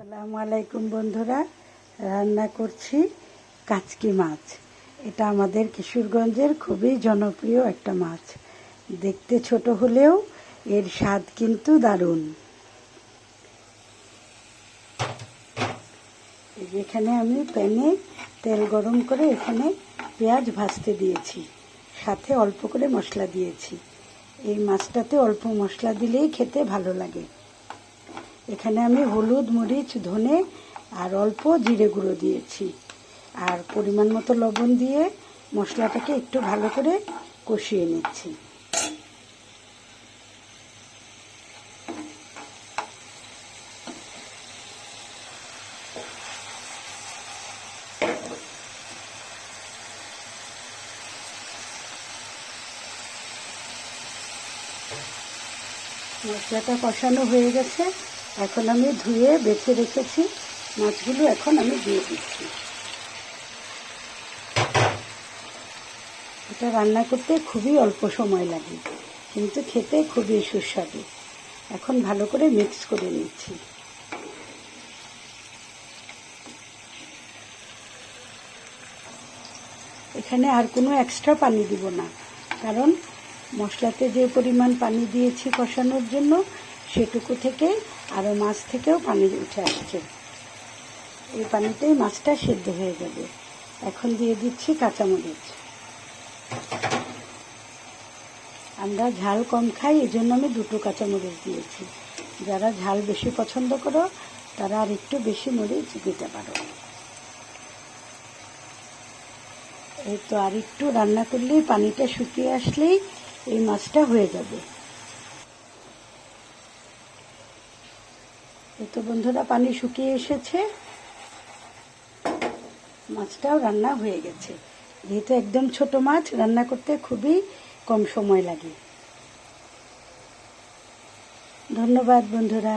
আসসালামু আলাইকুম বন্ধুরা, রান্না করছি কাচকি মাছ। এটা আমাদের কিশোরগঞ্জের খুবই জনপ্রিয় একটা মাছ। দেখতে ছোট হলেও এর স্বাদ কিন্তু দারুণ। এখানে আমি প্যানে তেল গরম করে এখানে পেঁয়াজ ভাজতে দিয়েছি, সাথে অল্প করে মশলা দিয়েছি। এই মাছটাতে অল্প মশলা দিলেই খেতে ভালো লাগে। এখানে আমি হলুদ, মরিচ, ধনে আর অল্প জিরে গুঁড়ো দিয়েছি, আর পরিমাণ মতো লবণ দিয়ে মশলাটাকে একটু ভালো করে কষিয়ে নিচ্ছি। মশলাটা কষানো হয়ে গেছে। এখন আমি ধুয়ে বেছে রেখেছি মাছগুলো এখন আমি দিয়ে দিচ্ছি। এটা রান্না করতে খুবই অল্প সময় লাগে, কিন্তু খেতে খুবই সুস্বাদু। এখন ভালো করে মিক্স করে নিচ্ছি। এখানে আর কোনো এক্সট্রা পানি দিব না, কারণ মশলাতে যে পরিমাণ পানি দিয়েছি কষানোর জন্য, সেটুকু থেকে আরও মাছ থেকেও পানি উঠে আসছে। এই পানিতেই মাছটা সেদ্ধ হয়ে যাবে। এখন দিয়ে দিচ্ছি কাঁচামরিচ। আমরা ঝাল কম খাই, এই জন্য আমি 2টো কাঁচামরিচ দিয়েছি। যারা ঝাল বেশি পছন্দ করো তারা আর একটু বেশি মরিচ দিতে পারো। এই তো আর একটু রান্না করলেই, পানিটা শুকিয়ে আসলেই এই মাছটা হয়ে যাবে। এই তো বন্ধুরা, পানি শুকিয়ে এসেছে, মাছটাও রান্না হয়ে গেছে। যেহেতু একদম ছোট মাছ, রান্না করতে খুবই কম সময় লাগে। ধন্যবাদ বন্ধুরা।